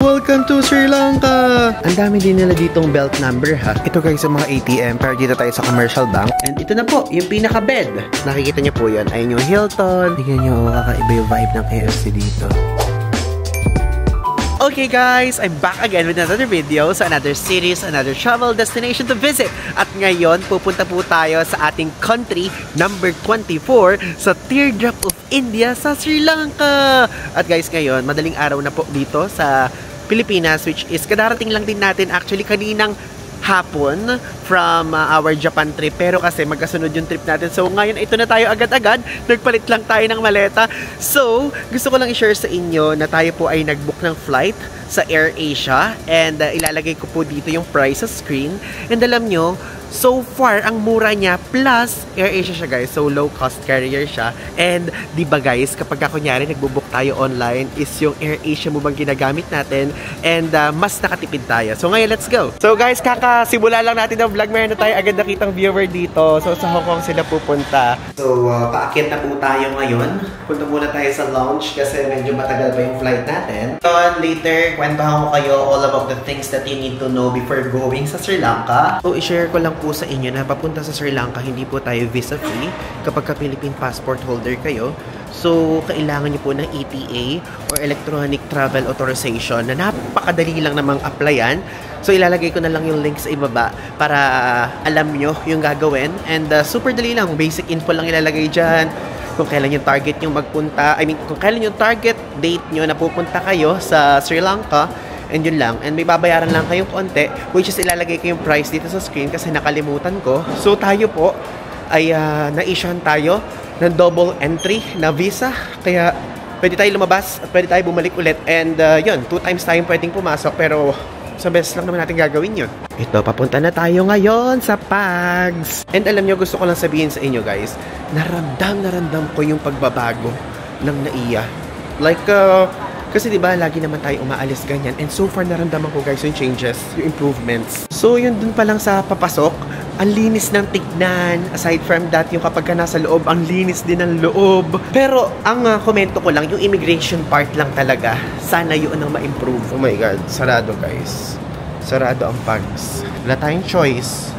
Welcome to Sri Lanka! Ang dami din nila ditong belt number ha. Ito guys sa mga ATM, pero dito tayo sa commercial bank. And ito na po, yung pinaka-bed. Nakikita niyo po yun. Ayun yung Hilton. Tingnan niyo, kakaiba yung vibe ng KFC dito. Okay guys, I'm back again with another video sa another series, another travel destination to visit. At ngayon, pupunta po tayo sa ating country number 24 sa Teardrop of India sa Sri Lanka. At guys, ngayon, madaling araw na po dito sa Pilipinas, which is kadarating lang din natin actually kaninang hapon from our Japan trip, pero kasi magkasunod yung trip natin. So ngayon ito na tayo agad-agad, nagpalit lang tayo ng maleta. So gusto ko lang i-share sa inyo na tayo po ay nag-book ng flight sa AirAsia and ilalagay ko po dito yung price sa screen. And alam nyo, so far ang mura niya, plus AirAsia siya guys, so low cost carrier siya. And di ba guys, kapag kunyari nagbo-book tayo online, is yung AirAsia mo bang ginagamit natin, and mas nakatipid tayo. So ngayon, let's go! So guys, kakasimula lang natin ng vlog, meron na tayo agad nakitang viewer dito. So sa Hong Kong sila pupunta. So paakyat na po tayo ngayon. Punta muna tayo sa lounge kasi medyo matagal pa yung flight natin. So later, kwentuhan ko kayo all about the things that you need to know before going sa Sri Lanka. So i-share ko lang po sa inyo na papunta sa Sri Lanka, hindi po tayo visa-free kapag ka-Philippine passport holder kayo. So, kailangan nyo po ng ETA or Electronic Travel Authorization na napakadali lang namang applyan. So, ilalagay ko na lang yung link sa ibaba para alam nyo yung gagawin. And super dali lang. Basic info lang ilalagay dyan. Kung kailan yung target nyo magpunta. Kung kailan yung target date nyo na pupunta kayo sa Sri Lanka. And yun lang. And may babayaran lang kayong konti, which is ilalagay ko yung price dito sa screen kasi nakalimutan ko. So tayo po ay na-issuehan tayo ng double entry na visa. Kaya pwede tayo lumabas at pwede tayo bumalik ulit. And yun, 2 times tayong pwedeng pumasok, pero sa beses lang naman natin gagawin yun. Ito, papunta na tayo ngayon sa Pags. And alam nyo, gusto ko lang sabihin sa inyo guys, naramdam ko yung pagbabago ng NAIA. Like, kasi diba, lagi naman tayo umaalis ganyan. And so far, naramdaman ko guys yung changes, yung improvements. So, yun dun pa lang sa papasok, ang linis ng tignan. Aside from that, yung kapag ka nasa loob, ang linis din ng loob. Pero, ang komento ko lang, yung immigration part lang talaga. Sana yun ang ma-improve. Oh my God, sarado guys. Sarado ang Pags. Wala tayong choice.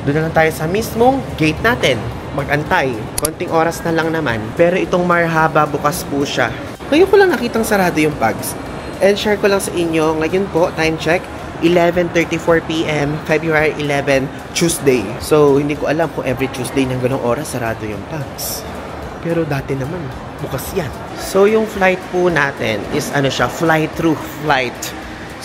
Doon na lang tayo sa mismong gate natin. Mag-antay. Konting oras na lang naman. Pero itong Marhaba, bukas po siya. Ngayon ko lang nakitang sarado yung Pags. And share ko lang sa inyo, ngayon po, time check, 11:34 PM, February 11, Tuesday. So, hindi ko alam kung every Tuesday ng ganong oras sarado yung Pags. Pero dati naman, bukas yan. So, yung flight po natin is fly-through flight.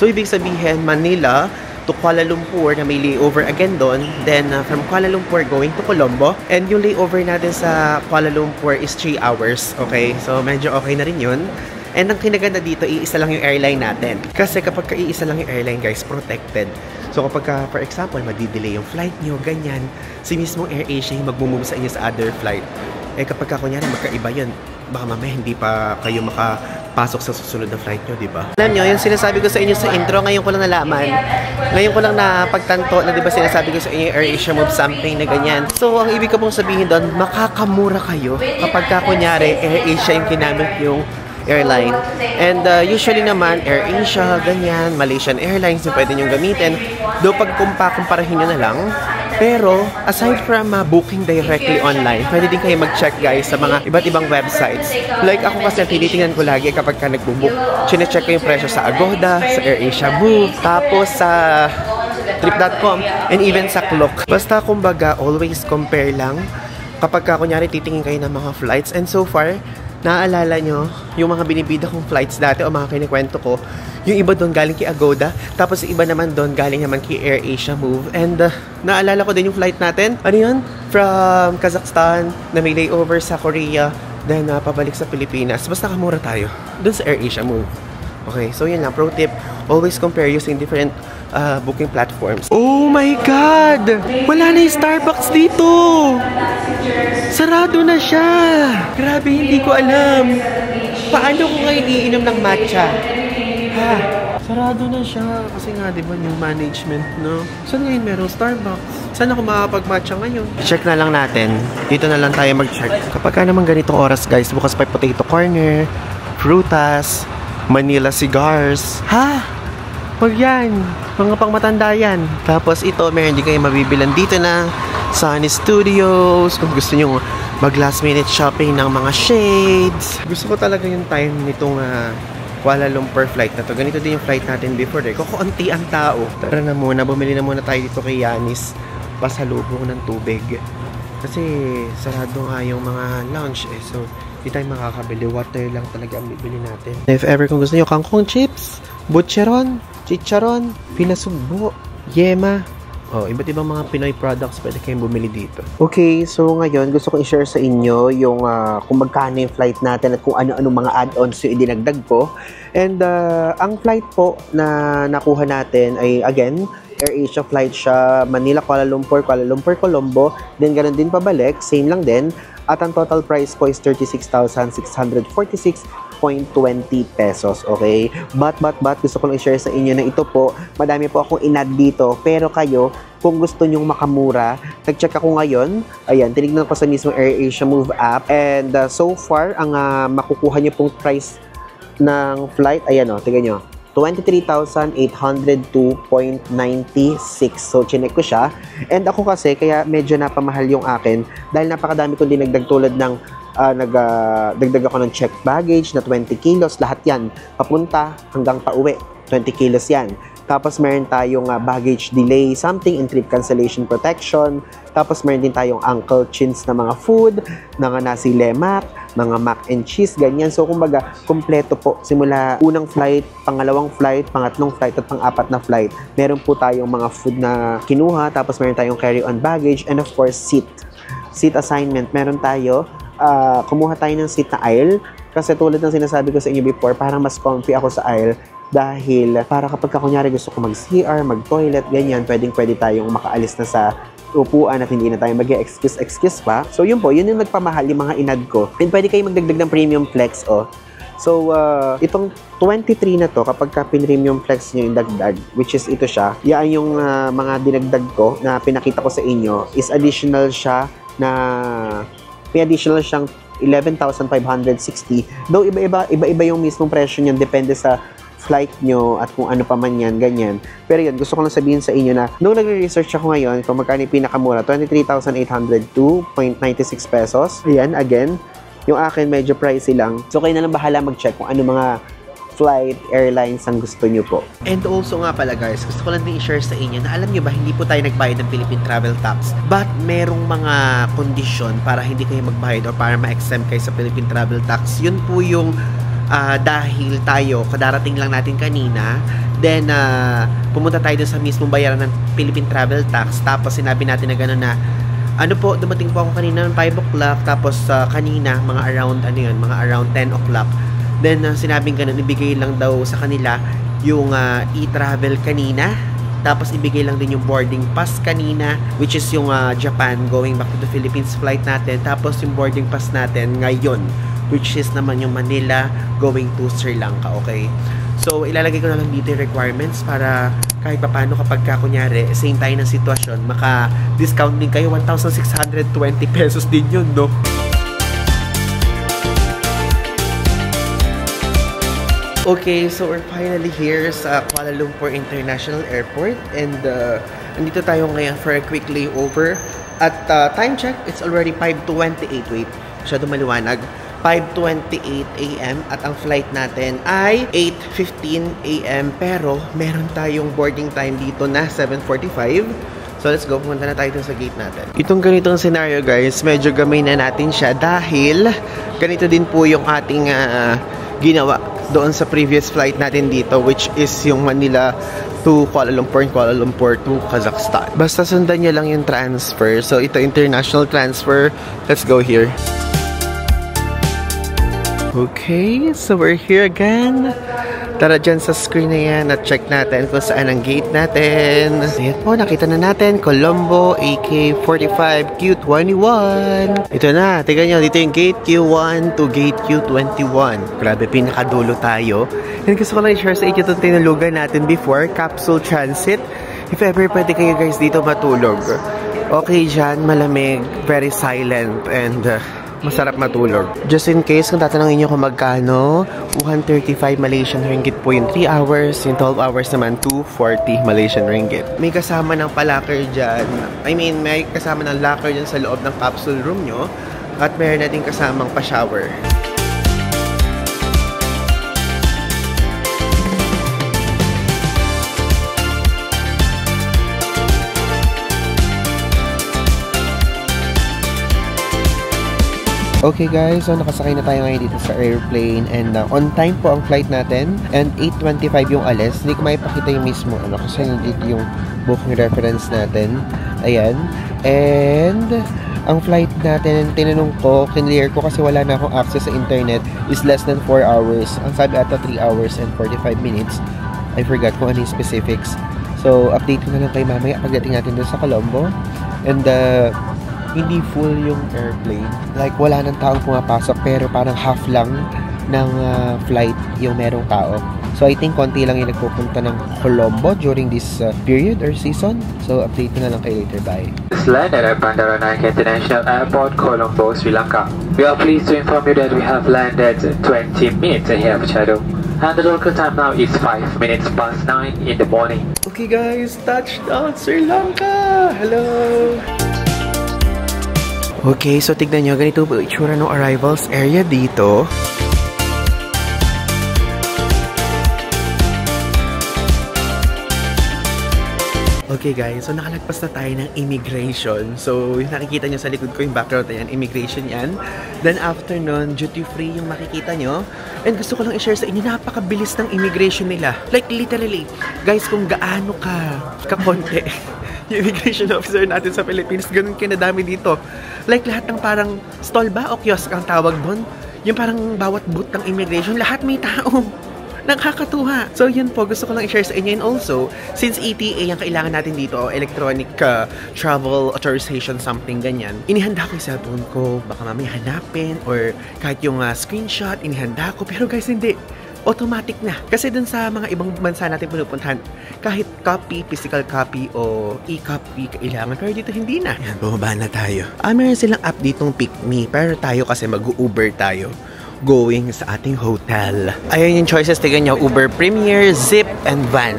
So, ibig sabihin, Manila to Kuala Lumpur na may layover again doon. Then, from Kuala Lumpur going to Colombo. And yung layover natin sa Kuala Lumpur is 3 hours. Okay? So, medyo okay na rin yun. And ang kinaganda dito, iisa lang yung airline natin. Kasi kapag iisa lang yung airline, guys, protected. So, kapag, for example, madidelay yung flight nyo, ganyan, si mismong AirAsia yung mag-move sa inyo sa other flight. Eh, kapag kunyari, magkaiba yun, baka mamaya hindi pa kayo makapasok sa susunod na flight nyo, di ba? Alam nyo, yung sinasabi ko sa inyo sa intro, ngayon ko lang nalaman. Ngayon ko lang napagtanto na, di ba, sinasabi ko sa inyo, AirAsia move something na ganyan. So, ang ibig ko pong sabihin doon, makakamura kayo kapag kunyari, AirAsia yung kinamit yung airline. And usually naman, AirAsia, ganyan, Malaysian Airlines yung pwede nyo gamitin. Though pag kumparahin nyo na lang. Pero, aside from booking directly online, pwede din kayo mag-check guys sa mga iba't ibang websites. Like ako kasi tinitingnan ko lagi kapag ka nagbo-book. Chine-check ko yung presyo sa Agoda, sa AirAsia Move, tapos sa Trip.com, and even sa Klook. Basta kumbaga, always compare lang kapag ka kunyari titingin kayo ng mga flights. And so far, naaalala nyo yung mga binibida kong flights dati o mga kinikwento ko, yung iba doon galing kay Agoda, tapos yung iba naman doon galing naman kay AirAsia Move. And naalala ko din yung flight natin, ano yun? From Kazakhstan, na may layover sa Korea, then pabalik sa Pilipinas. Basta kamura tayo doon sa AirAsia Move. Okay, so yun lang, pro tip, always compare using different booking platforms. Oh my God! Wala na yung Starbucks dito! Sarado na siya! Grabe, hindi ko alam. Paano ko ngayon iinom ng matcha? Ha? Sarado na siya. Kasi nga, di ba, yung management, no? Saan ngayon merong Starbucks? Saan ako makapag-matcha ngayon? Check na lang natin. Dito na lang tayo mag-check. Kapag naman ganitong oras, guys, bukas pa potato corner, frutas, Manila cigars. Ha? Huwag yan. Mga pangmatanda yan. Tapos ito, meron din kayo mabibilan dito na Sunny Studios. Kung gusto nyo mag last minute shopping ng mga shades. Gusto ko talaga yung time nitong Kuala Lumpur flight na to. Ganito din yung flight natin before. Kukunti ang tao. Tara na muna. Bumili na muna tayo dito kay Yanis. Pasalubong ng tubig. Kasi sarado nga yung mga lounge eh. So, hindi tayo makakabili. Water lang talaga ang bibili natin. If ever kung gusto nyo, kangkong chips, butcheron, chicharon, pinasugbo, yema. Oh, iba't ibang mga Pinoy products pwede kayong bumili dito. Okay, so ngayon gusto ko i-share sa inyo yung kung magkano yung flight natin at kung ano-ano mga add-ons yung idinagdag ko. And ang flight po na nakuha natin ay again, AirAsia flight siya, Manila, Kuala Lumpur, Colombo, then ganun din pabalik, same lang din. At ang total price po is 36,646.20 pesos, okay? But, gusto ko lang i-share sa inyo na ito po, madami po akong inad dito, pero kayo, kung gusto nyong makamura, nag-check ako ngayon, ayan, tinignan ko sa mismo AirAsia Move app, and so far, ang makukuha nyo pong price ng flight, ayan o, tignan nyo, 23,802.96. So, chinek ko siya. And ako kasi, kaya medyo napamahal yung akin dahil napakadami kong dinagdag tulad ng nagdagdag ako ng checked baggage na 20 kilos. Lahat yan, papunta hanggang pauwi. 20 kilos yan. Tapos, meron tayong baggage delay something and trip cancellation protection. Tapos, meron din tayong Uncle Chin's na mga food, mga nasi lemak, mga mac and cheese, ganyan. So, kumbaga, kompleto po. Simula unang flight, pangalawang flight, pangatlong flight, at pang-apat na flight. Meron po tayong mga food na kinuha. Tapos, meron tayong carry-on baggage. And of course, seat. Seat assignment. Meron tayo, kumuha tayo ng seat na aisle. Kasi tulad ng sinasabi ko sa inyo before, parang mas comfy ako sa aisle. Dahil para kapag kunyari gusto ko mag-CR, mag-toilet, ganyan, pwede tayong makaalis na sa upuan at hindi na tayo mag-excuse pa. So yun po, yun yung nagpamahal yung mga inad ko. And pwede kayo magdagdag ng premium flex, oh. So, itong 23 na to, kapag ka premium flex nyo yung dagdag, which is ito siya, yan yung mga dinagdag ko na pinakita ko sa inyo, is additional siya na, may additional siyang 11,560. Though iba-iba yung mismong presyo niyan, depende sa flight nyo at kung ano pa man yan, ganyan. Pero yun, gusto ko lang sabihin sa inyo na nung nagre-research ako ngayon, kung magkano yung pinakamura, 23,802.96 pesos. Ayan, again, yung akin medyo pricey lang. So, kayo na lang bahala mag-check kung ano mga flight, airlines ang gusto nyo po. And also nga pala guys, gusto ko lang din i-share sa inyo na alam nyo ba, hindi po tayo nagbayad ng Philippine Travel Tax. But merong mga kondisyon para hindi kayo magbayad or para ma-exempt kayo sa Philippine Travel Tax. Yun po yung dahil tayo, kadarating lang natin kanina, then pumunta tayo dun sa mismong bayaran ng Philippine Travel Tax, tapos sinabi natin na gano'n na, ano po, dumating po ako kanina ng 5 o'clock, tapos kanina, mga around 10 o'clock, then sinabing gano'n, ibigay lang daw sa kanila yung e-travel kanina, tapos ibigay lang din yung boarding pass kanina, which is yung Japan going back to the Philippines flight natin, tapos yung boarding pass natin ngayon, which is naman yung Manila going to Sri Lanka, okay? So, ilalagay ko na lang dito yung requirements para kahit paano kapag kunyari, same tayo ng sitwasyon, maka-discount din kayo, 1,620 pesos din yun, no? Okay, so we're finally here sa Kuala Lumpur International Airport and nandito tayo ngayon for a quick layover. At time check, it's already 5:28. Wait, masyado maliwanag. 5:28 AM at ang flight natin ay 8:15 AM pero meron tayong boarding time dito na 7:45. So let's go, pumunta na tayo dun sa gate natin. Itong ganitong scenario guys, medyo gamay na natin siya dahil ganito din po yung ating ginawa doon sa previous flight natin dito, which is yung Manila to Kuala Lumpur and Kuala Lumpur to Kazakhstan. Basta sundan nyo lang yung transfer. So ito international transfer. Let's go here. Okay, so we're here again. Tara dyan sa screen na yan at check natin kung saan ang gate natin. Ayan po, nakita na natin. Colombo, AK45, Q21. Ito na, tignan nyo, dito yung gate Q1 to gate Q21. Grabe, pinakadulo tayo. And gusto ko lang i-share sa inyo itong tinulugan natin before, Capsule Transit. If ever pwede kayo guys dito matulog. Okay dyan, malamig, very silent, and masarap matulog. Just in case, kung tatanungin nyo kung magkano, 135 Malaysian ringgit po yung 3 hours. Yung 12 hours naman, 240 Malaysian ringgit. May kasama ng pa-locker dyan. I mean, may kasama ng locker dyan sa loob ng capsule room nyo. At meron na din kasamang pa-shower. Okay guys, so nakasakay na tayo ngayon dito sa airplane and on time po ang flight natin and 8:25 yung alis. Hindi ko maipakita yung mismo kasi nandito yung booking reference natin. Ayan. And ang flight natin, tinanong ko, kinlear ko kasi wala na akong access sa internet, is less than 4 hours. Ang sabi ata 3 hours and 45 minutes. I forgot kung ano yung specifics. So, update ko na lang kay mamaya pagdating natin doon sa Colombo. And hindi full yung airplane. Like, wala nang taong pumapasok pero parang half lang ng flight yung merong tao. So, I think konti lang yung nagpupunta ng Colombo during this period or season. So, update ko na lang kayo later. Bye. Landed at Bandaranaike International Airport, Colombo, Sri Lanka. We are pleased to inform you that we have landed 20 minutes ahead of schedule. And the local time now is 5 minutes past 9 in the morning. Okay guys, touchdown Sri Lanka! Hello! Okay, so tignan nyo, ganito po itsura ng arrivals area dito. Okay guys, so nakalagpas na tayo ng immigration. So, yung nakikita nyo sa likod ko yung background na yan, immigration yan. Then after nun, duty free yung makikita nyo. And gusto ko lang i-share sa inyo, napakabilis ng immigration nila. Like literally, guys, kung gaano kakonti yung immigration officer natin sa Philippines, ganun kinadami dito. Like lahat ng parang stall ba o kiosk ang tawag doon? Yung parang bawat booth ng immigration, lahat may tao. Nakakatuwa. So yun po, gusto ko lang i-share sa inyo. And also, since ETA ang kailangan natin dito, electronic travel authorization something ganyan, inihanda ko yung cellphone ko, baka mamaya hanapin, or kahit yung screenshot, inihanda ko. Pero guys, hindi. Automatic na. Kasi dun sa mga ibang bansa natin pinupuntahan, kahit copy, physical copy o e-copy kailangan. Pero dito hindi na. Yan, bumaba na tayo. Meron silang app ditong Pick Me. Pero tayo kasi mag-Uber tayo going sa ating hotel. Ayan yung choices. Tignan nyo, Uber Premier, Zip, and Van.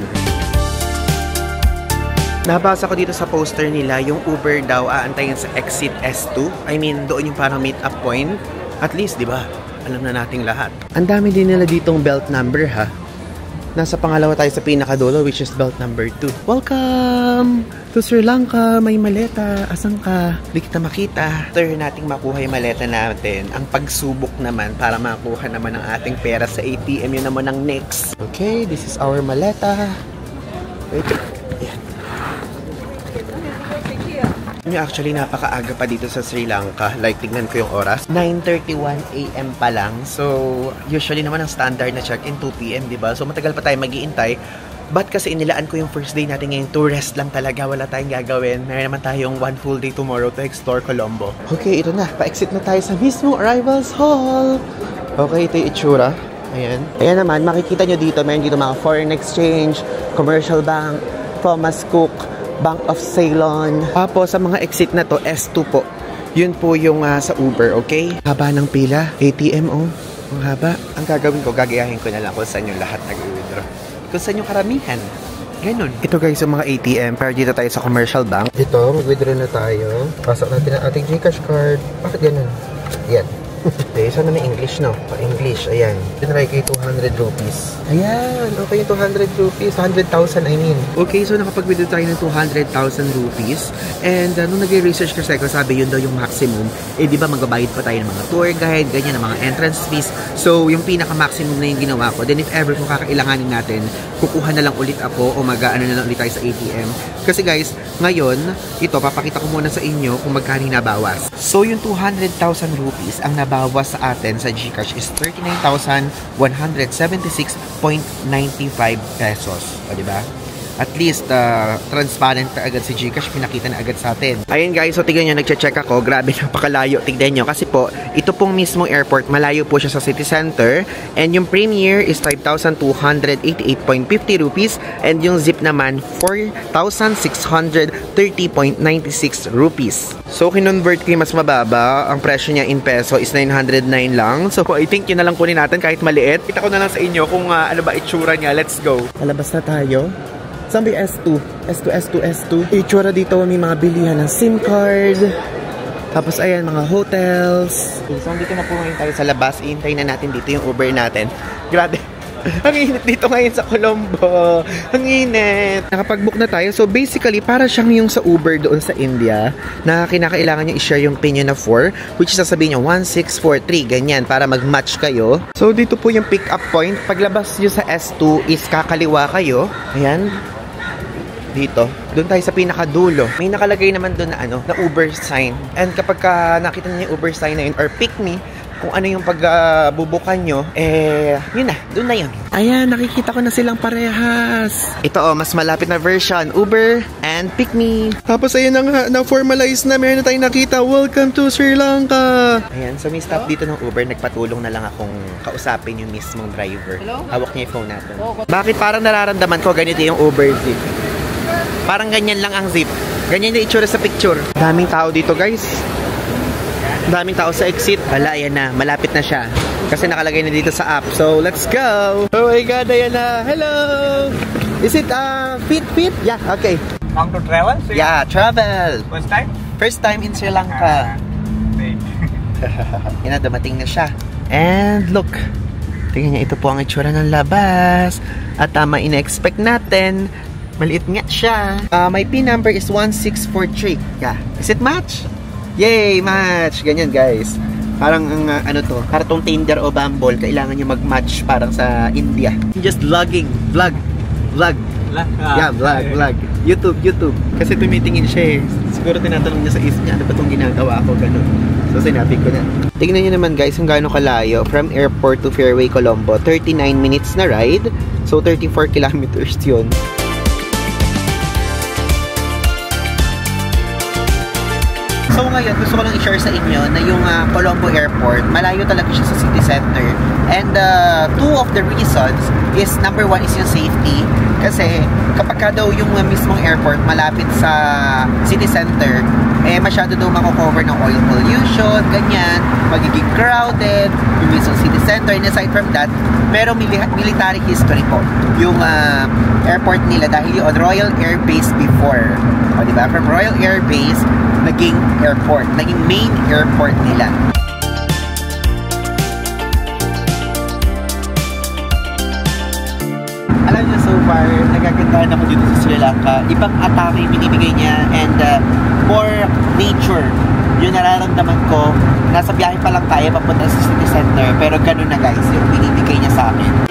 Nabasa ko dito sa poster nila, yung Uber daw aantayin sa exit S2. I mean, doon yung parang meet up point. At least, di ba? Alam na nating lahat. Ang dami din nila ditong belt number ha. Nasa pangalawa tayo sa pinakadulo, which is belt number 2. Welcome to Sri Lanka. May maleta. Asan ka? Hindi kita makita. After nating makuha yung maleta natin, ang pagsubok naman para makuha naman ang ating pera sa ATM, yun naman ang next. Okay, this is our maleta. Wait. Yan. Actually, napakaaga pa dito sa Sri Lanka. Like, tignan ko yung oras. 9:31 AM pa lang. So, usually naman ang standard na check-in 2 PM, diba? So, matagal pa tayo mag-iintay. But kasi inilaan ko yung first day natin ngayon to rest lang talaga. Wala tayong gagawin. Meron naman tayong one full day tomorrow to explore Colombo. Okay, ito na. Pa-exit na tayo sa mismo arrivals hall. Okay, ito yung itsura. Ayan. Ayan naman, makikita nyo dito. Meron dito mga foreign exchange, commercial bank, Thomas Cook, Bank of Ceylon. Tapos sa mga exit na to, S2 po. Yun po yung sa Uber, okay? Haba ng pila, ATM oh. Ang haba. Ang gagawin ko, gagayahin ko na lang kung saan yung lahat nag-withdraw. Kung saan yung karamihan. Ganun. Ito guys yung mga ATM, pero dito tayo sa commercial bank. Dito, mag-withdraw na tayo. Pasok natin ang ating GCash card. Bakit ganun? Yan. Okay, sana may English, no? Pa-English, ayan. Tinry ko yung 200 rupees. Ayan, okay yung 200 rupees. 100,000, I mean. Okay, so nakapag-withdraw tayo ng 200,000 rupees. And nung nag-research kasi ako, sabi yun daw yung maximum. Eh, di ba magbabayad pa tayo ng mga tour guide, ganyan, ng mga entrance fees. So, yung pinaka-maximum na yung ginawa ko. Then, if ever kung kakailanganin natin, kukuha na lang ulit ako o mag-ano na lang ulit tayo sa ATM. Kasi guys, ngayon, ito, papakita ko muna sa inyo kung magkano nabawas. So, yung 200,000 rupees, ang nabawas sa atin sa GCash is 39,176.95 pesos. O, diba? At least, transparent na agad si GCash. Pinakita na agad sa atin. Ayun guys, so tignan nyo, nagche-check ako. Grabe, napakalayo. Tignan nyo. Kasi po, ito pong mismong airport, malayo po siya sa city center. And yung Premier is 5,288.50 rupees. And yung Zip naman, 4,630.96 rupees. So, kinonvert ko yung mas mababa. Ang presyo niya in peso is 909 lang. So, I think yun na lang kunin natin kahit maliit. Kita ko na lang sa inyo kung ano ba itsura niya. Let's go. Palabas na tayo. Saan ba yung S2? S2. Itsura dito, may mga bilihan ng SIM card. Tapos ayan, mga hotels. So, dito na po ngayon tayo sa labas. Iintayin na natin dito yung Uber natin. Grabe. Ang init dito ngayon sa Colombo. Ang init. Nakapag-book na tayo. So, basically, para siyang yung sa Uber doon sa India na kinakailangan niya i-share yung PIN na 4, which is sasabihin niya 1643, ganyan, para mag-match kayo. So, dito po yung pick-up point. Paglabas nyo sa S2 is kakaliwa kayo. Ayan. Dito. Doon tayo sa pinakadulo. May nakalagay naman doon na na Uber sign. And kapag nakita niyo yung Uber sign na yun or pick me, kung ano yung pagbubukan nyo, yun na, doon na yun. Ayan, nakikita ko na silang parehas. Ito mas malapit na version, Uber and Pick Me. Tapos ayun na nga, na-formalize na, meron na tayong nakita, welcome to Sri Lanka. Ayan, so may stop dito ng Uber, nagpatulong na lang akong kausapin yung mismong driver. Hawak niya yung phone natin. Bakit parang nararamdaman ko ganito yung Uber Zip? Parang ganyan lang ang Zip. Ganyan yung itsura sa picture. Daming tao dito guys. Daming tao sa exit. Wala, ayan na. Malapit na siya. Kasi nakalagay na dito sa app. So, let's go! Oh my God, ayan na. Hello! Is it, fit? Yeah, okay. Want to travel? Yeah, travel. First time? First time in Sri Lanka. Yan na, dumating na siya. And look. Tingnan niya, ito po ang itsura ng labas. At tama, ina-expect natin. Maliit nga siya. My PIN number is 1643. Yeah. Is it match? Yay! Match! Ganyan guys. Parang ang to, kartong Tinder o Bumble, kailangan nyo mag-match parang sa India. Just vlogging. Vlog. Yeah, vlog. YouTube. Kasi tumitingin siya eh. Siguro tinatanong niya sa isip niya, ano ba itong ginagawa ko? Ganun. So sinabi ko na. Tingnan nyo naman guys kung gaano kalayo. From airport to Fairway, Colombo. 39 minutes na ride. So 34 kilometers yun. So ngayon, gusto ko lang i-share sa inyo na yung Colombo Airport, malayo talaga siya sa city center. And two of the reasons is, number one is yung safety. Kasi kapag daw yung mismong airport malapit sa city center, masyado daw mako-cover ng oil pollution, ganyan, magiging crowded, yung mismong city center. And aside from that, merong military history po yung airport nila dahil yung Royal Air Base before. O diba? From Royal Air Base, naging airport, naging main airport nila. Alam niyo, so far, nagagandahan ako dito sa Sri Lanka. Ibang atake yung binibigay niya and more nature. Yung nararamdaman ko, nasa biyahe pa lang tayo papunta sa city center, pero ganun na guys, yung binibigay niya sa akin.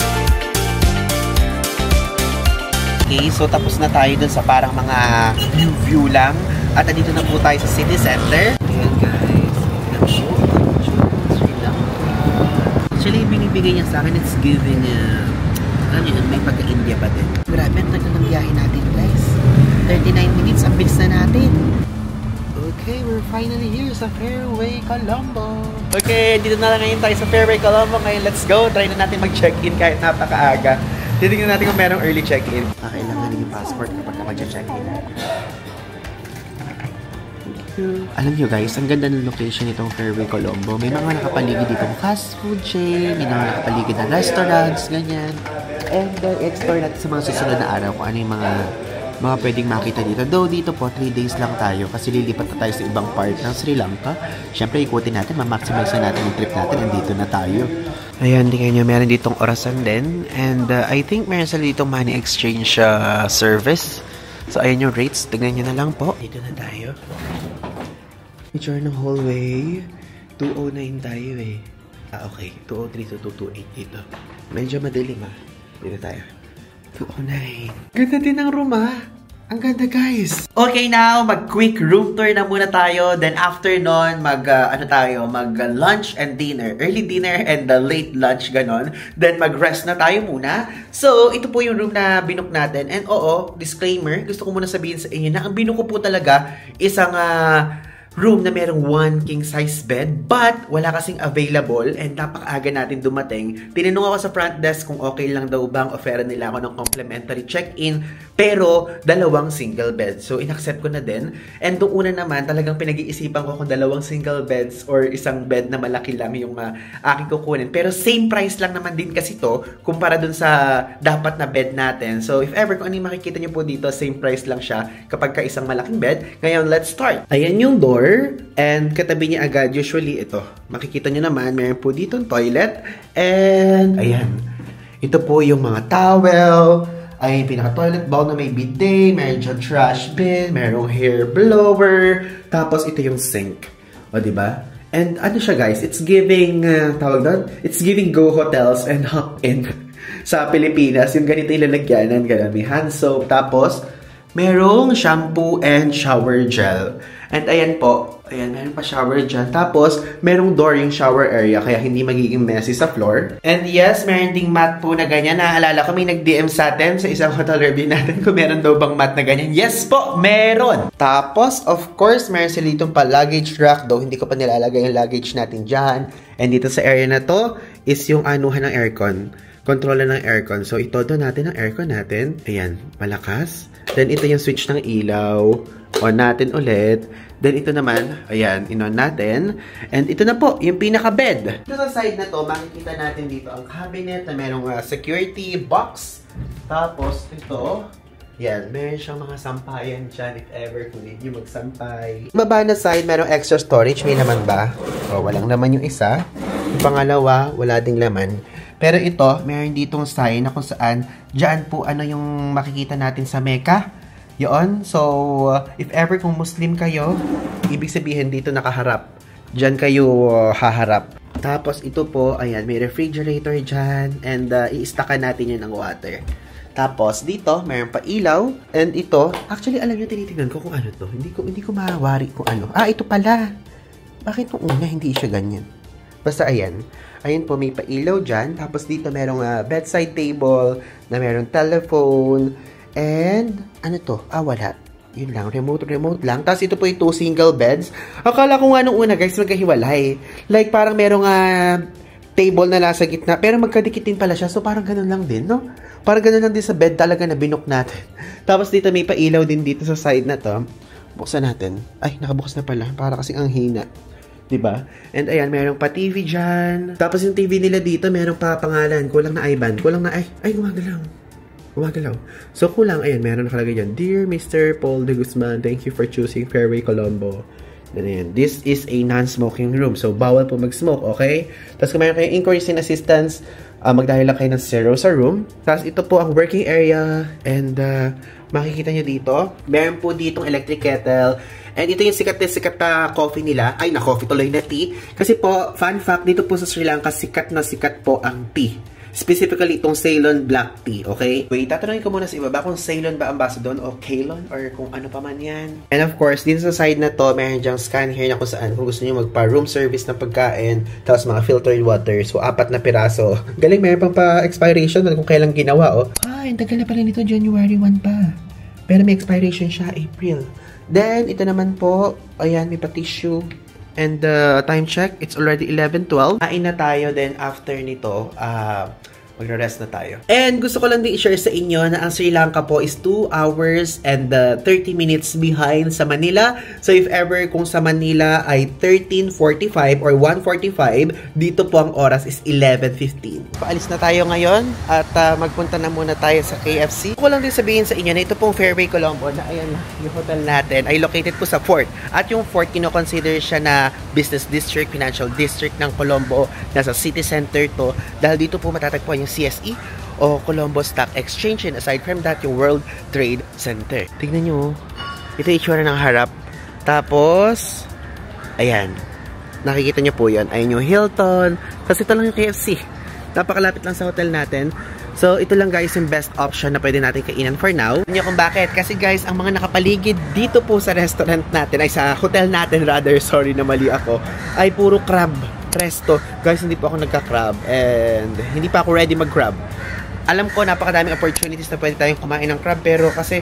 Okay, so tapos na tayo dun sa parang mga view lang. At andito na po tayo sa city center. Ayan guys. Actually, binibigay niya sa akin, it's giving, ano yun, may pagka-India pa din. Grabe, ang tagal ng biyahe natin guys. 39 minutes, ang bilis na natin. Okay, we're finally here sa Fairway, Colombo. Okay, dito na lang ngayon tayo sa Fairway, Colombo. Ngayon, let's go. Try na natin mag-check-in kahit napakaaga. Titignan natin kung merong early check-in. Kailangan yung passport kapag mag-check-in. Alam nyo guys, ang ganda ng location nitong Fairway, Colombo. May mga nakapaligid ditong fast food chain, may mga nakapaligid na restaurants, ganyan. And explore natin sa mga susunod na araw kung ano yung mga pwedeng makita dito. Though dito po, 3 days lang tayo kasi lilipat na tayo sa ibang part ng Sri Lanka. Siyempre, ikutin natin, ma-maximize na natin yung trip natin. Nandito na tayo. Ayan, tingnan nyo, meron ditong orasan din. And I think meron sila ditong money exchange service. So, ayan yung rates. Tingnan nyo na lang po. Dito na tayo. Picture ng hallway. 209 tayo eh. Okay. 203 to 228 dito. Medyo madilim Dito tayo. 209. Ganda din ang room Ang ganda, guys. Okay, now, mag-quick room tour na muna tayo. Then, after nun, mag-lunch and dinner. Early dinner and late lunch, ganon. Then, mag-rest na tayo muna. So, ito po yung room na binook natin. And, oo, disclaimer, gusto ko muna sabihin sa inyo na ang binook ko po talaga isang room na merong 1 king size bed, but wala kasing available and napakaaga natin dumating. Tinanong ako sa front desk kung okay lang daw bang offer nila ako ng complimentary check-in, pero 2 single bed. So, inaccept ko na din. And doon una naman, talagang pinag-iisipan ko kung 2 single beds or isang bed na malaki lang yung aking kukunin. Pero same price lang naman din kasi to kumpara dun sa dapat na bed natin. So, if ever, kung ano yung makikita nyo po dito, same price lang siya kapag ka isang malaking bed. Ngayon, let's start. Ayan yung door. And katabi niya agad, usually ito. Makikita nyo naman, meron po dito toilet. And, ayan. Ito po yung mga towel. Ay, pinaka-toilet bowl na may bidet. Meron dyan trash bin. Merong hair blower. Tapos, ito yung sink. O, diba? And, ano siya, guys? It's giving, tawag doon? It's giving Go Hotels and Hop In sa Pilipinas. Yung ganito yung lalagyanan. Ganun, may hand soap. Tapos, merong shampoo and shower gel. And ayan po, ayan, meron pa shower dyan. Tapos, merong door yung shower area, kaya hindi magiging messy sa floor. And yes, meron ding mat po na ganyan. Naalala ko, may nag-DM sa atin sa isang hotel review natin kung meron daw bang mat na ganyan. Yes po, meron! Tapos, of course, meron sila itong pa luggage rack, though hindi ko pa nilalagay yung luggage natin dyan. And dito sa area na to, is yung anuhan ng aircon. Controller ng aircon. So, ito natin ang aircon natin. Ayan, malakas. Then, ito yung switch ng ilaw. On natin ulit. Then, ito naman, ayan, in-on natin. And ito na po, yung pinaka-bed. Ito sa side na to, makikita natin dito ang cabinet na merong security box. Tapos, ito, yan, meron siyang mga sampayan dyan if ever kung hindi magsampay. Baba na side, merong extra storage. May laman ba? O, walang laman yung isa. Yung pangalawa, wala ding laman. Pero ito, meron ditong sign na kung saan, dyan po ano yung makikita natin sa Mecca. Yun. So, if ever kung Muslim kayo, ibig sabihin dito nakaharap. Dyan kayo haharap. Tapos ito po, ayan, may refrigerator dyan. And i-stackan natin yun ng water. Tapos dito, mayroon pa ilaw. And ito, actually alam nyo, tinitignan ko kung ano to. Hindi ko mawari kung ano. Ah, ito pala. Bakit nung una hindi siya ganyan? Basta ayan. Ayan po, may pa-ilaw dyan. Tapos dito merong bedside table na merong telephone. And, ano to? Ah, wala. Yun lang. Remote lang. Tapos ito po yung 2 single beds. Akala ko nga nung una, guys, magkahiwalay. Like, parang merong table na nasa gitna. Pero magkadikitin pala siya. So, parang ganun lang din, no? Parang ganun lang din sa bed talaga na binook natin. Tapos dito may pa-ilaw din dito sa side na to. Buksan natin. Ay, nakabukas na pala. Para kasing ang hina. Diba? And ayan, merong pa TV dyan. Tapos yung TV nila dito, merong pa pangalan. Kulang na IBAN. Kulang na, ay, gumagalaw. So, kulang, ayan, meron nakalagay dyan. Dear Mr. Paul de Guzman, thank you for choosing Fairway Colombo. Then, ayan, this is a non-smoking room. So, bawal po mag-smoke, okay? Tapos, kung meron kayong inquiries and assistance, magdahil lang kayo ng 0 sa room. Tapos, ito po ang working area. And, makikita nyo dito, meron po ditong electric kettle. And ito yung sikat na coffee nila. Ay, na coffee tuloy na tea. Kasi po, fun fact, dito po sa Sri Lanka, sikat na sikat po ang tea. Specifically, itong Ceylon Black Tea, okay? Wait, tatanungin ko muna sa iba ba kung Ceylon ba ang basa doon o Ceylon or kung ano pa man yan. And of course, dito sa side na to, meron dyang scan here na kung saan. Kung gusto niyo magpa-room service na pagkain, tapos mga filtered water. So, 4 na piraso. Galing, meron pang pa-expiration kung kailang ginawa, oh. Ay, ang tagal na pala nito, January 1 pa. Pero may expiration siya, April. Then, ito naman po, ayan, may pa-tissue. And time check, it's already 11:12. Kain na tayo, then after nito, magre-rest na tayo. And gusto ko lang din i-share sa inyo na ang Sri Lanka po is 2 hours and 30 minutes behind sa Manila. So if ever kung sa Manila ay 13:45 or 1:45, dito po ang oras is 11:15. Paalis na tayo ngayon at magpunta na muna tayo sa KFC. Gusto ko lang din sabihin sa inyo na ito pong Fairway Colombo na ayan yung hotel natin ay located po sa Fort. At yung Fort, kino-consider siya na business district, financial district ng Colombo. Nasa city center to. Dahil dito po matatagpuan yung CSE o Colombo Stock Exchange, and aside from that, yung World Trade Center. Tignan nyo, ito yung itsura ng harap. Tapos, ayan, nakikita nyo po yan. Ayan yung Hilton. Kasi ito lang yung KFC. Napakalapit lang sa hotel natin. So, ito lang guys yung best option na pwede natin kainan for now. Hindi kung bakit. Kasi guys, ang mga nakapaligid dito po sa restaurant natin, ay sa hotel natin rather, sorry na mali ako, ay puro crab resto. Guys, hindi po ako nagka-crab and hindi pa ako ready mag-crab. Alam ko, napakadaming opportunities na pwede tayong kumain ng crab, pero kasi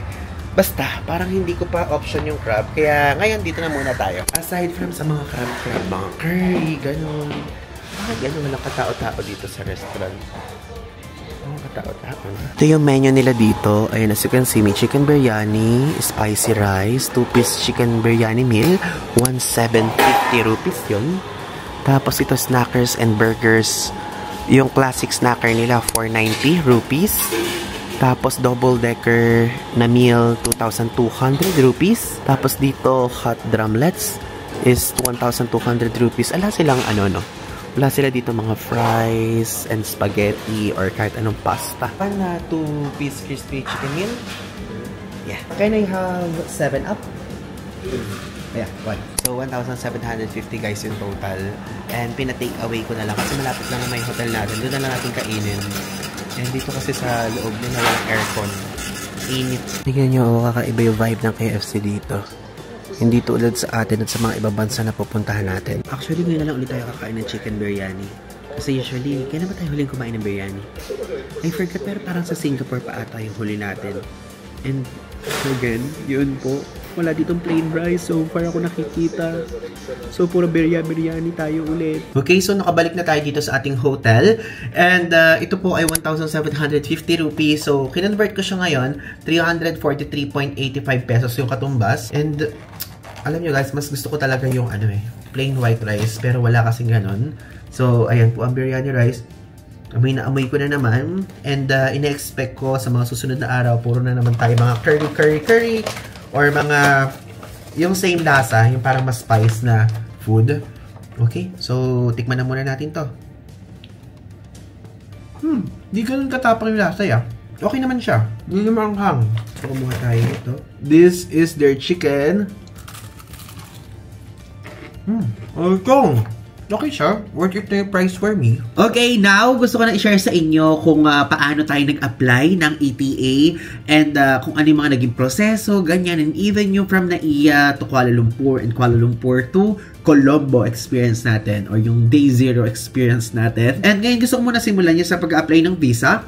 basta, parang hindi ko pa option yung crab. Kaya ngayon, dito na muna tayo. Aside from sa mga crab, mga curry, ganun. Bakit ganun walang katao-tao dito sa restaurant? Ito yung menu nila dito. Ayun, as you can see, may chicken biryani, spicy rice, 2-piece chicken biryani meal, 1,750 rupees yun. Tapos ito, snackers and burgers. Yung classic snacker nila, 490 rupees. Tapos double decker na meal, 2,200 rupees. Tapos dito, hot drumlets is 1,200 rupees. Ala silang ano, no? Wala sila dito mga fries and spaghetti or kahit anong pasta. Na 2-piece crispy chicken meal. Yeah. Can I have 7-up? Yeah, 1. So, 1,750 guys yung total. And pina-take away ko na lang kasi malapit lang na may hotel natin. Doon na lang natin kainin. And dito kasi sa loob nila walang aircon. Init. Tignan nyo, kakaiba yung vibe ng KFC dito. Hindi tulad sa atin at sa mga ibang bansa na pupuntahan natin. Actually, ngayon na lang ulit tayo kakain ng chicken biryani. Kasi usually, kailan ba tayo huling kumain ng biryani? I forgot, pero parang sa Singapore pa ata yung huli natin. And again, yun po. Wala ditong plain rice, so far ako nakikita. So, puro biryani tayo ulit. Okay, so nakabalik na tayo dito sa ating hotel. And ito po ay 1,750 rupees. So, kinonvert ko siya ngayon, 343.85 pesos yung katumbas. And alam nyo guys, mas gusto ko talaga yung plain white rice. Pero wala kasing ganon. So, ayan po ang biryani rice. Amoy na amoy ko na naman. And ina-expect ko sa mga susunod na araw, puro na naman tayo mga curry. Or mga, yung same lasa, yung parang mas spice na food. Okay, so tikman na muna natin to. Di ganun katapang yung lasa ya. Okay naman siya. Hindi naman hang. So kumuha tayo ito. This is their chicken. Okay siya. Worth it na yung price for me. Okay, now gusto ko na i-share sa inyo kung paano tayo nag-apply ng ETA and kung ano yung mga naging proseso, ganyan. And even yung from Naiya to Kuala Lumpur and Kuala Lumpur to Colombo experience natin or yung day zero experience natin. And ngayon gusto ko muna simulan niya sa pag-apply ng visa.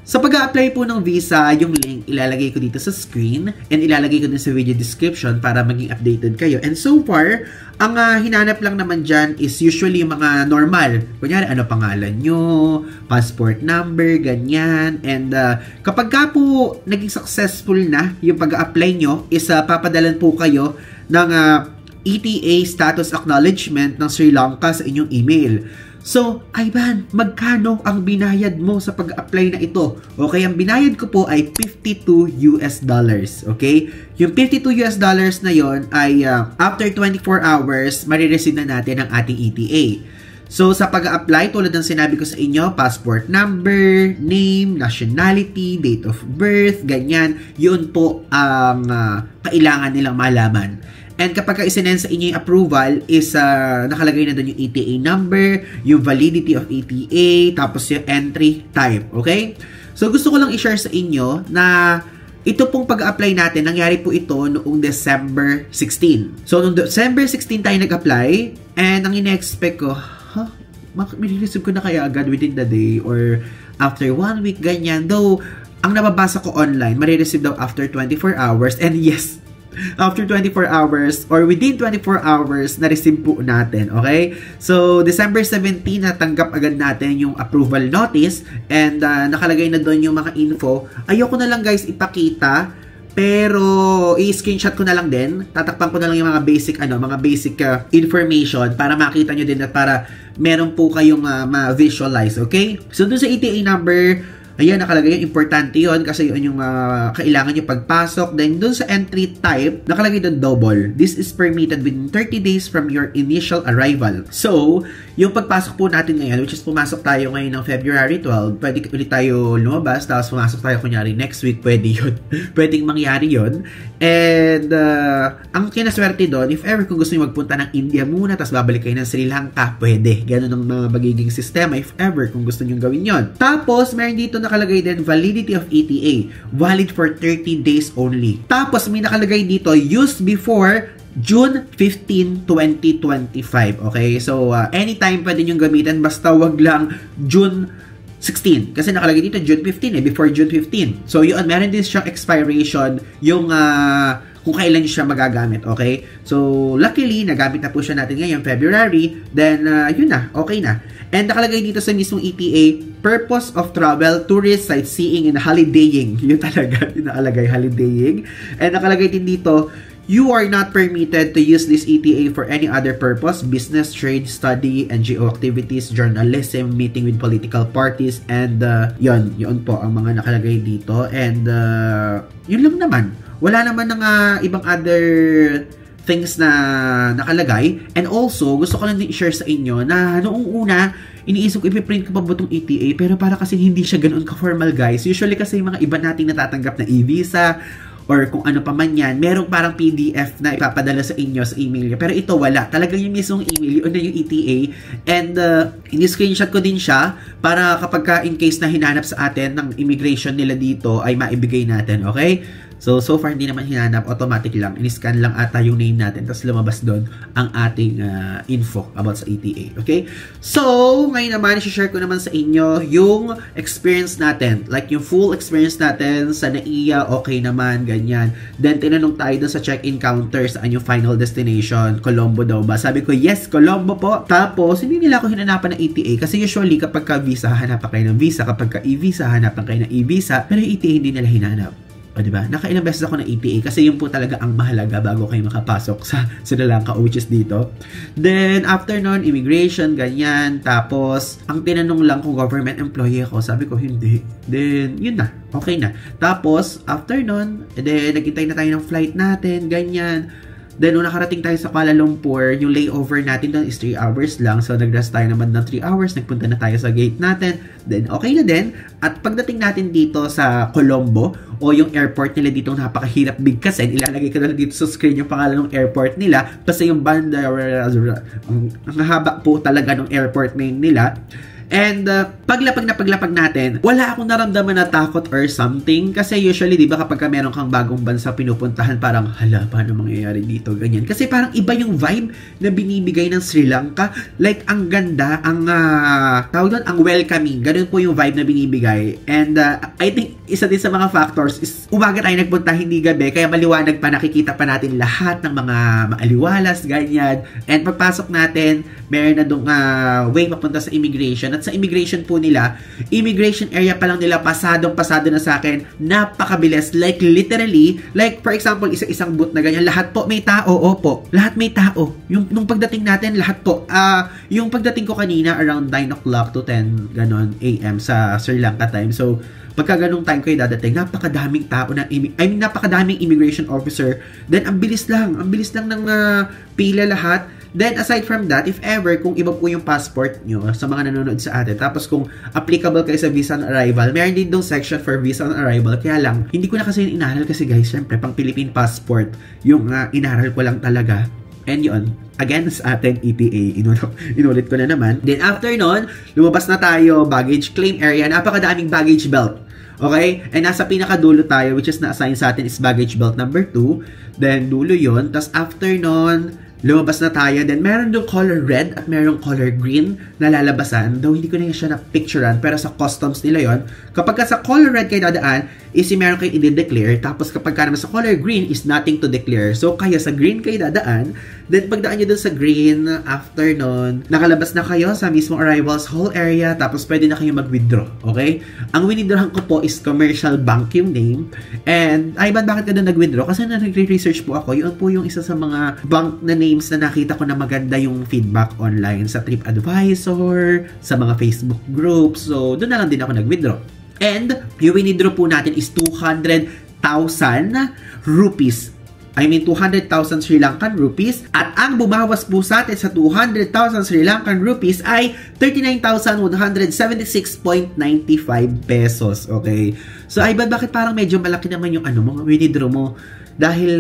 Sa pag-apply po ng visa, yung link ilalagay ko dito sa screen and ilalagay ko din sa video description para maging updated kayo. And so far, ang hinanap lang naman dyan is usually yung mga normal. Kunyari, ano pangalan nyo, passport number, ganyan. And kapag ka po naging successful na yung pag-apply nyo, is papadalan po kayo ng ETA status acknowledgement ng Sri Lanka sa inyong email. So, Ivan, magkano ang binayad mo sa pag-apply na ito? Okay, ang binayad ko po ay $52. Okay? Yung $52 na yon ay after 24 hours, marireceive na natin ang ating ETA. So, sa pag-apply, tulad ng sinabi ko sa inyo, passport number, name, nationality, date of birth, ganyan. Yun po ang kailangan nilang malaman. And kapag isinend sa inyo yung approval is nakalagay na doon yung ETA number, yung validity of ETA, tapos yung entry type. Okay? So gusto ko lang i-share sa inyo na ito pong pag-apply natin, nangyari po ito noong December 16. So noong December 16 tayo nag-apply and ang ina-expect ko, may-receive ko na kaya agad within the day or after 1 week, ganyan. Though, ang nababasa ko online, marireceive daw after 24 hours and yes, after 24 hours or within 24 hours na-receive po natin, okay? So, December 17 natanggap agad natin yung approval notice and nakalagay na doon yung mga info. Ayoko na lang guys ipakita, pero i-screenshot ko na lang din. Tatakpan ko na lang yung mga basic information para makita nyo din at para meron po kayong ma-visualize, okay? So, doon sa ETA number, ayan, nakalagay yung importante yun kasi yun yung kailangan nyo pagpasok. Then, dun sa entry type, nakalagay doon double. This is permitted within 30 days from your initial arrival. So, yung pagpasok po natin ngayon, which is pumasok tayo ngayon ng February 12, pwede ulit tayo lumabas, tapos pumasok tayo kunyari next week, pwede yun. Pwedeng mangyari yun. And, ang kinaswerte doon, if ever kung gusto nyo magpunta ng India muna, tapos babalik kayo ng Sri Lanka, pwede. Ganun ang mga magiging sistema, if ever kung gusto nyo gawin yun. Tapos, meron dito na nakalagay din, validity of ETA, valid for 30 days only. Tapos may nakalagay dito, used before June 15, 2025. Okay? So, anytime pwede nyo gamitin, basta wag lang June 16. Kasi nakalagay dito June 15 before June 15. So, yun, meron din siyang expiration yung kung kailan siya magagamit, okay? So, luckily, nagamit na po siya natin ngayon, February. Then, yun na, okay na. And nakalagay dito sa mismong ETA, purpose of travel, tourist, sightseeing, and holidaying. Yun talaga, yun nakalagay, holidaying. And nakalagay din dito, you are not permitted to use this ETA for any other purpose, business, trade, study, NGO activities, journalism, meeting with political parties, and yun po ang mga nakalagay dito. And yun lang naman. Wala naman ng ibang other things na nakalagay. And also, gusto ko lang din i-share sa inyo na noong una, iniisip ko ipiprint ko pa ba itong ETA, pero para kasi hindi siya ganoon ka-formal, guys. Usually kasi yung mga iba nating natatanggap na e-visa, or kung ano pa man yan, merong parang PDF na ipapadala sa inyo sa email nyo. Pero ito wala. Talagang yung mismong email, yun na yung ETA. And in-screenshot ko din siya para kapag ka in case na hinanap sa atin ng immigration nila dito ay maibigay natin. Okay? So far hindi naman hinanap, automatic lang. In-scan lang ata yung name natin, tapos lumabas doon ang ating info about sa ETA. Okay? So, ngayon naman, share ko naman sa inyo yung experience natin. Like yung full experience natin sa NAIA, okay naman, ganyan. Then, tinanong tayo doon sa check-in counter saan yung final destination. Colombo daw ba? Sabi ko, yes, Colombo po. Tapos, hindi nila ako hinanapan ng ETA kasi usually kapag ka visa, hanapan kayo ng visa. Kapag ka e-visa, hanapan kayo ng e-visa. Pero yung ETA hindi nila hinanap. O, diba? Nakailang beses ako ng ETA kasi yun po talaga ang mahalaga bago kayo makapasok sa Sri Lanka, which is dito. Then, after nun, immigration, ganyan. Tapos, ang tinanong lang kung government employee ako, sabi ko, hindi. Then, yun na. Okay na. Tapos, after nun, then, nagkintay na tayo ng flight natin, ganyan. Then, nung nakarating tayo sa Kuala Lumpur, yung layover natin doon is 3 hours lang. So, nag-rest tayo naman ng 3 hours. Nagpunta na tayo sa gate natin. Then, okay na din. At pagdating natin dito sa Colombo, o yung airport nila dito, napakahirap bigkasin. Ilalagay ko na dito sa screen yung pangalan ng airport nila. Basta yung banda, ang haba po talaga ng airport name nila. And paglapag natin, wala akong naramdaman na takot or something. Kasi usually, di ba, kapag meron kang bagong bansa pinupuntahan, parang, hala, paano mangyayari dito? Ganyan. Kasi parang iba yung vibe na binibigay ng Sri Lanka. Like, ang ganda, ang, tawag doon, ang welcoming. Ganun po yung vibe na binibigay. And I think, isa din sa mga factors is, umaga tayo nagpunta, hindi gabi. Kaya maliwanag pa, nakikita pa natin lahat ng mga maaliwalas, ganyan. And pagpasok natin, meron na doon way papunta sa immigration. At sa immigration po nila, immigration area pa lang nila, pasado na sa akin, napakabilis. Like, literally, like, for example, isa-isang booth na ganyan, lahat po may tao, opo. Lahat may tao. Nung pagdating natin, lahat po. Yung pagdating ko kanina, around 9 o'clock to 10, ganon, AM sa Sri Lanka time. So, pagka ganung time kayo dadating, napakadaming tao na, napakadaming immigration officer. Then, ang bilis lang ng pila lahat. Then, aside from that, if ever, kung iba po yung passport nyo sa mga nanonood sa atin, tapos kung applicable kayo sa visa on arrival, meron din dong section for visa on arrival. Kaya lang, hindi ko na kasi yung inaral kasi guys, syempre, pang Philippine passport, yung inaral ko lang talaga. And yun, again, sa atin, ETA, inulit ko na naman. Then, after nun, lumabas na tayo, baggage claim area, napakadaming baggage belt. Okay? And nasa pinakadulo tayo, which is na-assign sa atin is baggage belt number 2. Then, dulo yun. Tapos, after nun, lumabas na tayo. Then, meron doon color red at meron color green na lalabasan. Though, hindi ko na siya na-picturean. Pero sa customs nila yon. Kapag sa color red kayo dadaan, is meron kayo i-declare. Tapos, kapag ka naman sa color green, is nothing to declare. So, kaya sa green kayo dadaan. Then, pagdaan nyo doon sa green, after nun, nakalabas na kayo sa mismong arrivals hall area. Tapos, pwede na kayo mag-withdraw. Okay? Ang winidrawhan ko po is commercial bank yung name. And, bakit ka doon nag-withdraw? Kasi na nagre-research po ako. Yun po yung isa sa mga bank na names na nakita ko na maganda yung feedback online sa TripAdvisor, sa mga Facebook groups. So, doon na lang din ako nag-withdraw. And, yung withdraw po natin is 200,000 rupees. 200,000 Sri Lankan rupees. At ang bumawas po sa atin sa 200,000 Sri Lankan rupees ay 39,176.95 pesos. Okay? So, bakit parang medyo malaki naman yung mga withdraw mo? dahil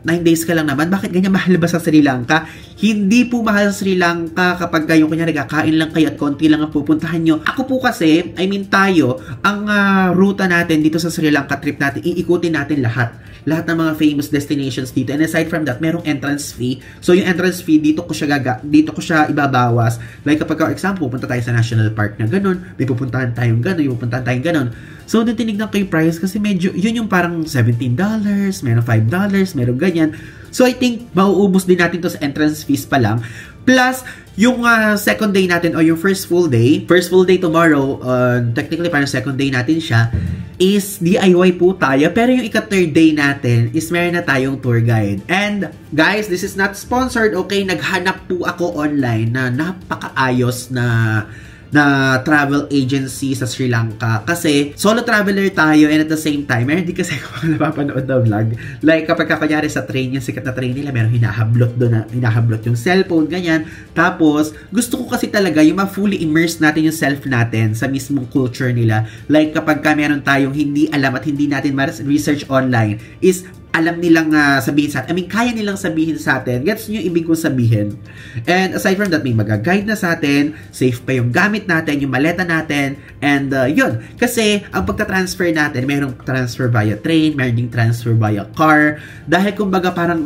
9 days ka lang naman, bakit ganyan mahal ba sa Sri Lanka? Hindi po mahal sa Sri Lanka kapag kayo kunyari kakain lang kayo at konti lang ang pupuntahan nyo. Ako po kasi, tayo, ang ruta natin dito sa Sri Lanka trip natin, iikutin natin lahat ng mga famous destinations dito. And aside from that, merong entrance fee. So yung entrance fee, dito ko siya ibabawas. Like kapag for example, pupunta tayo sa national park na ganun, may pupuntahan tayong ganun. So, nung tinignan ko yung price, kasi medyo, yun yung parang $17, meron $5, meron ganyan. So, I think, mauubos din natin to sa entrance fees pa lang. Plus, yung second day natin, o yung first full day tomorrow, technically parang second day natin siya, is DIY po tayo. Pero yung ika-third day natin, is meron na tayong tour guide. And, guys, this is not sponsored, okay? Naghanap po ako online na napakaayos na travel agency sa Sri Lanka. Kasi, solo traveler tayo and at the same time, meron din kasi ako napapanood na vlog. Like, kapag kakanyari sa train, yung sikat na train nila, meron hinahablot yung cellphone, ganyan. Tapos, gusto ko kasi talaga yung ma-fully immerse natin yung self natin sa mismong culture nila. Like, kapag meron tayong hindi alam at hindi natin ma-research online, is alam nilang sabihin sa atin. Kaya nilang sabihin sa atin. Gets nyo yung ibig kong sabihin. And aside from that, may mag-guide na sa atin. Safe pa yung gamit natin, yung maleta natin. And yun. Kasi, ang pagta-transfer natin, mayroong transfer via train, mayroong ding transfer via car. Dahil kumbaga parang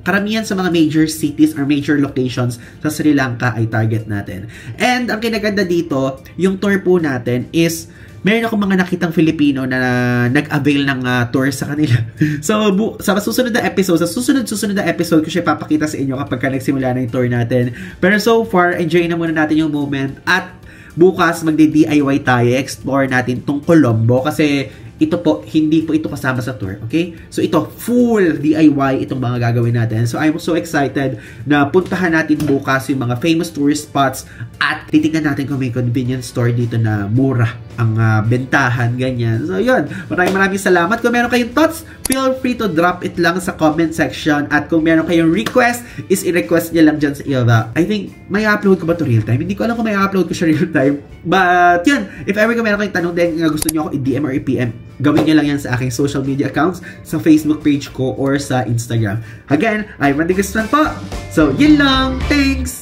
karamihan sa mga major cities or major locations sa Sri Lanka ay target natin. And ang kinaganda dito, yung tour po natin is meron ako mga nakitang Filipino na nag-avail ng tour sa kanila. So, sa susunod na episode, ko siya papakita sa inyo kapag nagsimula na yung tour natin. Pero so far, enjoy na muna natin yung moment at bukas magdi-DIY tayo, explore natin tong Colombo kasi ito po, hindi po ito kasama sa tour, okay? So ito, full DIY itong mga gagawin natin. So I'm so excited na puntahan natin bukas yung mga famous tourist spots at titignan natin kung may convenience store dito na mura ang bentahan, ganyan. So yun, maraming salamat. Kung meron kayong thoughts, feel free to drop it lang sa comment section at kung meron kayong request, is i-request nyo lang dyan sa Ilva. I think, may upload ko ba to real time? Hindi ko alam kung may upload ko siya real time. But yun, if ever kung meron kayong tanong din, gusto nyo ako i-DM or i-PM, gawin nyo lang yan sa aking social media accounts, sa Facebook page ko or sa Instagram. Again, I'm Randy Guzman po. So, yun lang. Thanks!